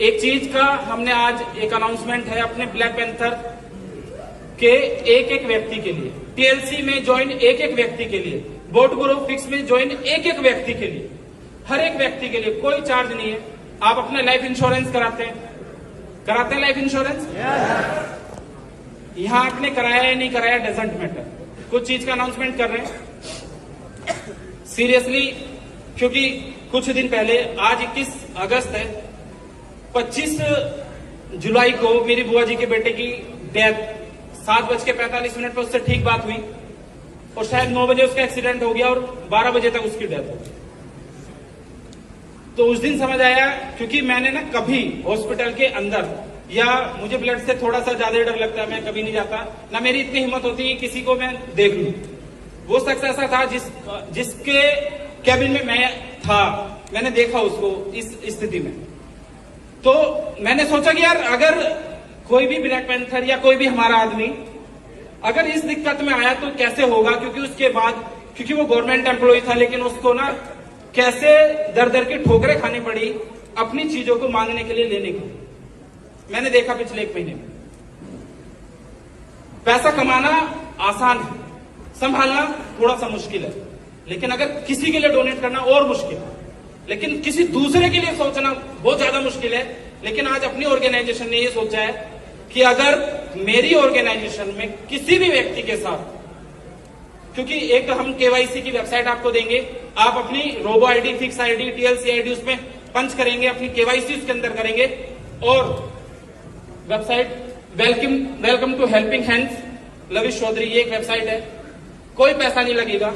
एक चीज का हमने आज एक अनाउंसमेंट है अपने ब्लैक पैंथर के एक एक व्यक्ति के लिए, टीएलसी में ज्वाइन एक एक व्यक्ति के लिए, वोट ब्यूरो फिक्स में ज्वाइन एक एक व्यक्ति के लिए, हर एक व्यक्ति के लिए कोई चार्ज नहीं है। आप अपने लाइफ इंश्योरेंस कराते हैं लाइफ इंश्योरेंस? यहां आपने कराया या नहीं कराया डजेंट मैटर। कुछ चीज का अनाउंसमेंट कर रहे हैं सीरियसली, क्योंकि कुछ दिन पहले, आज 21 अगस्त है, 25 जुलाई को मेरी बुआ जी के बेटे की डेथ 7:45 पर उससे ठीक बात हुई और शायद 9 बजे उसका एक्सीडेंट हो गया और 12 बजे तक उसकी डेथ हो गई। तो उस दिन समझ आया, क्योंकि मैंने ना कभी हॉस्पिटल के अंदर, या मुझे ब्लड से थोड़ा सा ज्यादा डर लगता है, मैं कभी नहीं जाता, ना मेरी इतनी हिम्मत होती है किसी को मैं देख लूं। वो शख्स ऐसा था जिसके कैबिन में मैं था, मैंने देखा उसको इस स्थिति में। तो मैंने सोचा कि यार अगर कोई भी ब्लैक पैंथर या कोई भी हमारा आदमी अगर इस दिक्कत में आया तो कैसे होगा, क्योंकि उसके बाद, क्योंकि वो गवर्नमेंट एम्प्लॉय था, लेकिन उसको ना कैसे दर दर की ठोकरें खानी पड़ी अपनी चीजों को मांगने के लिए, लेने के लिए। मैंने देखा पिछले 1 महीने में। पैसा कमाना आसान है, संभालना थोड़ा सा मुश्किल है, लेकिन अगर किसी के लिए डोनेट करना और मुश्किल है, लेकिन किसी दूसरे के लिए सोचना बहुत ज्यादा मुश्किल है। लेकिन आज अपनी ऑर्गेनाइजेशन ने ये सोचा है कि अगर मेरी ऑर्गेनाइजेशन में किसी भी व्यक्ति के साथ, क्योंकि एक हम केवाईसी की वेबसाइट आपको देंगे, आप अपनी robo ID, fix ID, TLC ID उसमें पंच करेंगे, अपनी केवाईसी उसके अंदर करेंगे, और website welcome to helping hands Lavish Chaudhary, ये एक वेबसाइट है, कोई पैसा नहीं लगेगा,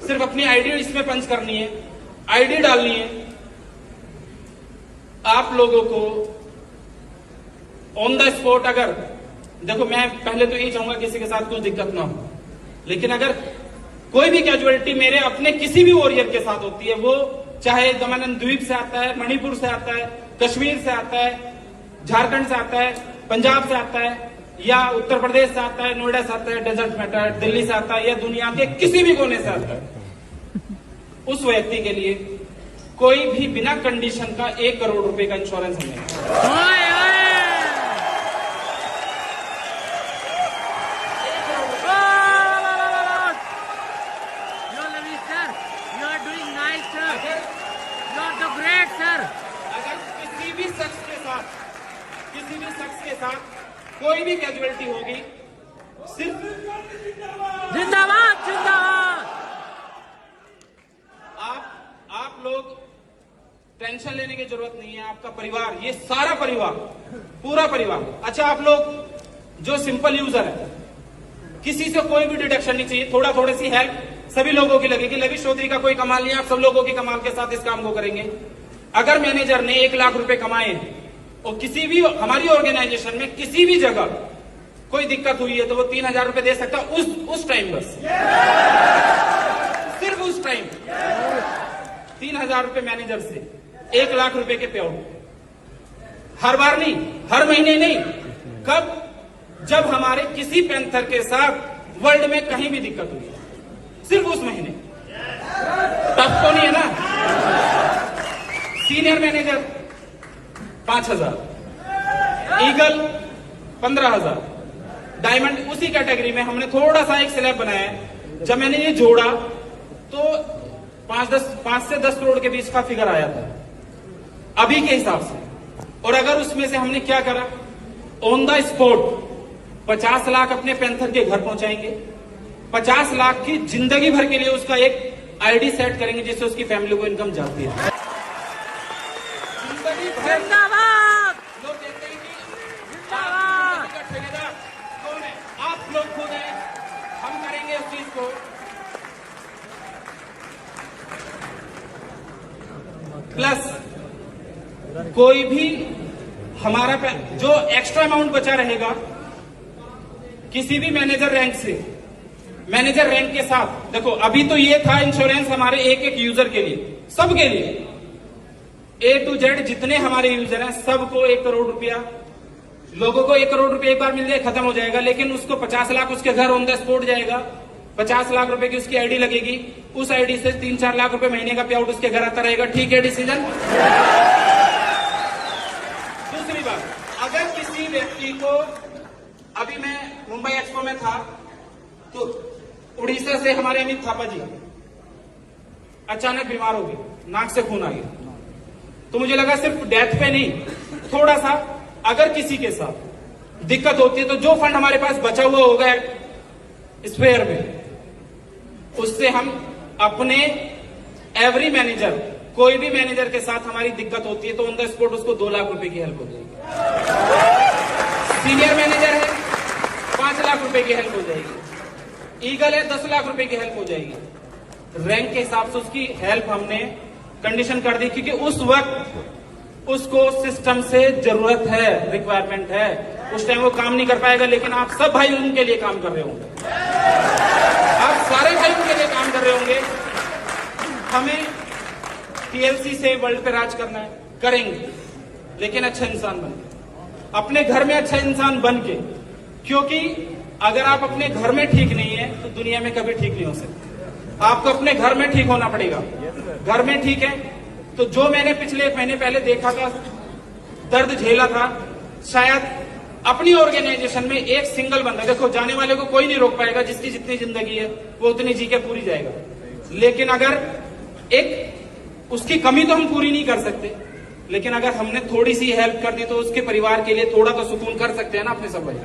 सिर्फ अपनी आईडी इसमें पंच करनी है, आईडी डालनी है। आप लोगों को ऑन द स्पॉट, अगर देखो, मैं पहले तो यही चाहूंगा किसी के साथ कुछ दिक्कत ना हो, लेकिन अगर कोई भी कैजुअलिटी मेरे अपने किसी भी वॉरियर के साथ होती है, वो चाहे दमन द्वीप से आता है, मणिपुर से आता है, कश्मीर से आता है, झारखंड से आता है, पंजाब से आता है, या उत्तर प्रदेश से आता है, नोएडा से आता है, डेजर्ट मैटर, दिल्ली से आता है, या दुनिया के किसी भी कोने से आता है, उस व्यक्ति के लिए कोई भी बिना कंडीशन का 1 करोड़ रुपए का इंश्योरेंस हमें किसी भी शख्स के साथ कोई भी कैजुअलिटी होगी, सिर्फ जिंदाबाद जिंदाबाद। आप लोग टेंशन लेने की जरूरत नहीं है। आपका परिवार, ये सारा परिवार, पूरा परिवार, अच्छा आप लोग जो सिंपल यूजर है, किसी से कोई भी डिडक्शन नहीं चाहिए, थोड़ी सी हेल्प सभी लोगों की लगेगी। लविश चौधरी का कोई कमाल नहीं है, आप सब लोगों की कमाल के साथ इस काम को करेंगे। अगर मैनेजर ने 1 लाख रुपए कमाए और किसी भी हमारी ऑर्गेनाइजेशन में किसी भी जगह कोई दिक्कत हुई है, तो वो 3000 रुपए दे सकता उस टाइम, बस सिर्फ उस टाइम 3000 रुपए मैनेजर से 1 लाख रुपए के पे आउट। हर बार नहीं, हर महीने नहीं, कब? जब हमारे किसी पैंथर के साथ वर्ल्ड में कहीं भी दिक्कत हुई, सिर्फ उस महीने। टफ तो नहीं है ना? सीनियर मैनेजर 5000, ईगल 15000, डायमंड उसी कैटेगरी में हमने थोड़ा सा एक स्लैब बनाया है। जब मैंने ये जोड़ा तो 5 से 10 करोड़ के बीच का फिगर आया था अभी के हिसाब से। और अगर उसमें से हमने क्या करा, ऑन द स्पॉट 50 लाख अपने पैंथर के घर पहुंचाएंगे, 50 लाख की जिंदगी भर के लिए उसका एक आईडी सेट करेंगे जिससे उसकी फैमिली को इनकम जाती है। जिंदाबाद। लोग कहते हैं कि जिंदाबाद ठेकेदार कौन है? आप लोग खुद हैं। हम करेंगे उस चीज को। प्लस कोई भी हमारा जो एक्स्ट्रा अमाउंट बचा रहेगा, किसी भी मैनेजर रैंक से, मैनेजर रैंक के साथ, देखो अभी तो ये था इंश्योरेंस हमारे एक एक यूजर के लिए, सबके लिए, A to Z जितने हमारे यूजर हैं सबको 1 करोड़ रुपया, लोगों को 1 करोड़ रुपया एक बार मिल जाए खत्म हो जाएगा। लेकिन उसको 50 लाख उसके घर ऑन द स्पॉट जाएगा, 50 लाख रुपए की उसकी आईडी लगेगी, उस आईडी से 3-4 लाख रुपए महीने का पे आउट उसके घर आता रहेगा। ठीक है डिसीजन? दूसरी बात, अगर किसी व्यक्ति को, अभी मैं मुंबई एक्सपो में था तो उड़ीसा से हमारे अमित थापा जी अचानक बीमार हो गए, नाक से खून आ गया। तो मुझे लगा सिर्फ डेथ पे नहीं, थोड़ा सा अगर किसी के साथ दिक्कत होती है तो जो फंड हमारे पास बचा हुआ होगा स्पेयर में, उससे हम अपने एवरी मैनेजर, कोई भी मैनेजर के साथ हमारी दिक्कत होती है तो ऑन द स्पॉट उसको 2 लाख रुपए की हेल्प हो जाएगी। सीनियर मैनेजर है 5 लाख रुपए की हेल्प हो जाएगी। ईगल है 10 लाख रुपए की हेल्प हो जाएगी। रैंक के हिसाब से उसकी हेल्प हमने कंडीशन कर दी, क्योंकि उस वक्त उसको सिस्टम से जरूरत है, रिक्वायरमेंट है, उस टाइम वो काम नहीं कर पाएगा। लेकिन आप सब भाई उनके लिए काम कर रहे होंगे, आप सारे भाई उनके लिए काम कर रहे होंगे। हमें टीएलसी से वर्ल्ड पे राज करना है, करेंगे, लेकिन अच्छा इंसान बन के, अपने घर में अच्छा इंसान बन के, क्योंकि अगर आप अपने घर में ठीक नहीं है तो दुनिया में कभी ठीक नहीं हो सकते। आपको अपने घर में ठीक होना पड़ेगा। घर में ठीक है तो जो मैंने पिछले 1 महीने पहले देखा था, दर्द झेला था, शायद अपनी ऑर्गेनाइजेशन में एक सिंगल बंदा, देखो जाने वाले को कोई नहीं रोक पाएगा, जिसकी जितनी जिंदगी है वो उतनी जी के पूरी जाएगा। लेकिन अगर एक उसकी कमी तो हम पूरी नहीं कर सकते, लेकिन अगर हमने थोड़ी सी हेल्प कर दी तो उसके परिवार के लिए थोड़ा तो सुकून कर सकते हैं ना अपने सब भाई।